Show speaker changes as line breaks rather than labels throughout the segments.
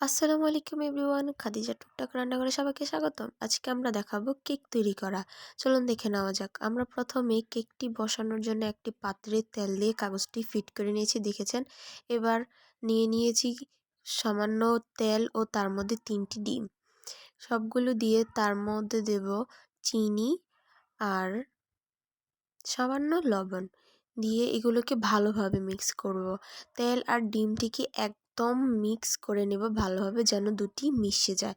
আসসালামু আলাইকুম এভরিওয়ান, খাদিজা টুকটাক রান্নাঘরে সবাইকে স্বাগতম। আজকে আমরা দেখাবো কেক তৈরি করা। চলুন দেখে নেওয়া যাক। আমরা প্রথমে কেকটি বসানোর জন্য একটি পাত্রে তেল দিয়ে কাগজটি ফিট করে নিয়েছি, দেখেছেন। এবার নিয়েছি সামান্য তেল ও তার মধ্যে 3টি ডিম। সবগুলো দিয়ে তার মধ্যে দেব চিনি আর সামান্য লবণ দিয়ে এগুলোকে ভালোভাবে মিক্স করব। তেল আর ডিমটিকে একদম মিক্স করে নেব ভালোভাবে, যেন দুটি মিশে যায়।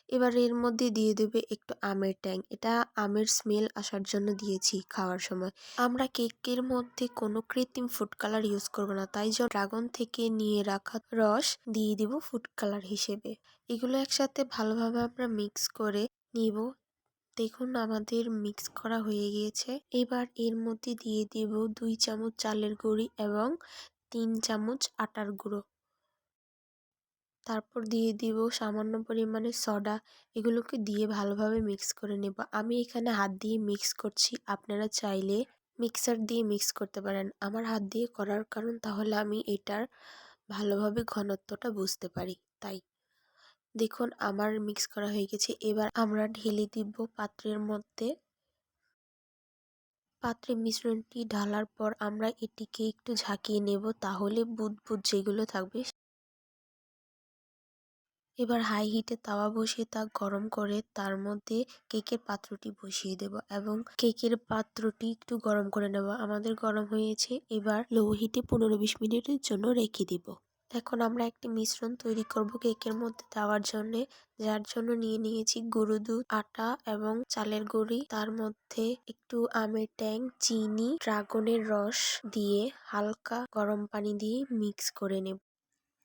এবার এর মধ্যে দিয়ে দেবে একটু আমের ট্যাং। এটা আমের স্মেল আসার জন্য দিয়েছি খাওয়ার সময়। আমরা কেকের মধ্যে কোনো কৃত্রিম ফুড কালার ইউজ করব না, তাই জন্য ড্রাগন থেকে নিয়ে রাখা রস দিয়ে দিব ফুড কালার হিসেবে। এগুলো একসাথে ভালোভাবে আমরা মিক্স করে নিব। দেখুন আমাদের মিক্স করা হয়ে গিয়েছে। এবার এর মধ্যে দিয়ে দেব 2 চামচ চালের গুঁড়ি এবং 3 চামচ আটার গুঁড়ো। তারপর দিয়ে দিব সামান্য পরিমাণে সোডা। এগুলোকে দিয়ে ভালোভাবে মিক্স করে নেব। আমি এখানে হাত দিয়ে মিক্স করছি, আপনারা চাইলে মিক্সার দিয়ে মিক্স করতে পারেন। আমার হাত দিয়ে করার কারণ, তাহলে আমি এটার ভালোভাবে ঘনত্বটা বুঝতে পারি, তাই। দেখুন আমার মিক্স করা হয়ে গেছে। এবার আমরা ঢেলে দিব পাত্রের মধ্যে। পাত্রে মিশ্রণটি ঢালার পর আমরা এটিকে একটু ঝাঁকিয়ে নেব, তাহলে বুদবুদ যেগুলো থাকবে। এবার হাই হিটে তাওয়া বসিয়ে তা গরম করে তার মধ্যে কেকের পাত্রটি বসিয়ে দেব এবং কেকের পাত্রটি একটু গরম করে নেব। আমাদের গরম হয়েছে, এবার লো হিটে 15-20 মিনিটের জন্য রেখে দিব। এখন আমরা একটি মিশ্রণ তৈরি করব কেকের মধ্যে দেওয়ার জন্য, যার জন্য নিয়েছি গুঁড়ো দুধ, আটা এবং চালের গুঁড়ি। তার মধ্যে একটু আমের ট্যাং, চিনি, ড্রাগনের রস দিয়ে হালকা গরম পানি দিয়ে মিক্স করে নেব।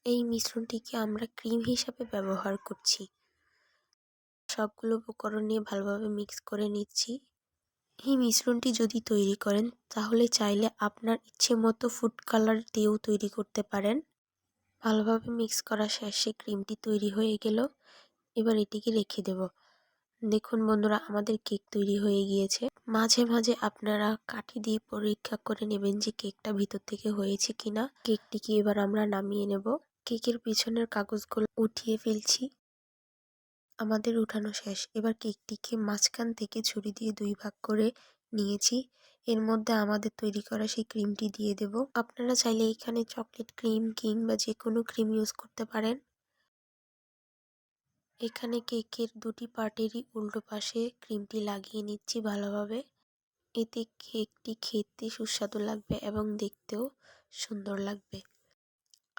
এই মিশ্রণটিকে আমরা ক্রিম হিসাবে ব্যবহার করছি। সবগুলো উপকরণ নিয়ে ভালোভাবে মিক্স করে নিচ্ছি। এই মিশ্রণটি যদি তৈরি করেন, তাহলে চাইলে আপনার ইচ্ছে মতো ফুড কালার দিয়েও তৈরি করতে পারেন। ভালোভাবে মিক্স করা শেষে ক্রিমটি তৈরি হয়ে গেল। এবার এটিকে রেখে দেব। দেখুন বন্ধুরা, আমাদের কেক তৈরি হয়ে গিয়েছে। মাঝে মাঝে আপনারা কাঠি দিয়ে পরীক্ষা করে নেবেন যে কেকটা ভিতর থেকে হয়েছে কিনা। কেকটিকে এবার আমরা নামিয়ে নেব। কেকের পিছনের কাগজগুলো উঠিয়ে ফেলছি। আমাদের উঠানো শেষ। এবার কেকটিকে মাঝখান থেকে ছুরি দিয়ে 2 ভাগ করে নিয়েছি। এর মধ্যে আমাদের তৈরি করা সেই ক্রিমটি দিয়ে দেব। আপনারা চাইলে এখানে চকলেট ক্রিম কিংবা যে কোনো ক্রিম ইউজ করতে পারেন। এখানে কেকের 2টি পার্টেরই উল্টো পাশে ক্রিমটি লাগিয়ে নিচ্ছি ভালোভাবে। এতে কেকটি খেতে সুস্বাদু লাগবে এবং দেখতেও সুন্দর লাগবে।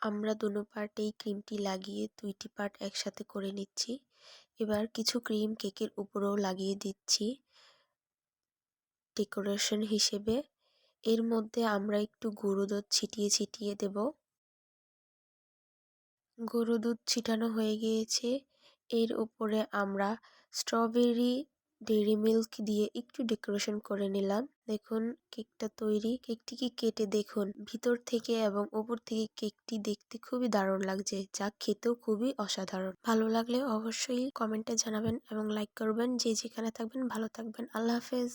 আমরা দুনো পার্টেই ক্রিমটি লাগিয়ে 2টি পার্ট একসাথে করে নিচ্ছি। এবার কিছু ক্রিম কেকের উপরেও লাগিয়ে দিচ্ছি ডেকোরেশন হিসেবে। এর মধ্যে আমরা একটু গুঁড়ো দুধ ছিটিয়ে দেব। গুঁড়ো দুধ ছিটানো হয়ে গিয়েছে। এর উপরে আমরা স্ট্রবেরি ডেইরি মিল্ক দিয়ে একটু ডেকোরেশন করে নিলাম। দেখুন কেকটা তৈরি। কেকটিকে কেটে দেখুন ভিতর থেকে এবং উপর থেকে কেকটি দেখতে খুবই দারুণ লাগছে, যা খেতেও খুবই অসাধারণ। ভালো লাগলে অবশ্যই কমেন্টে জানাবেন এবং লাইক করবেন। যে যেখানে থাকবেন ভালো থাকবেন। আল্লাহ হাফেজ।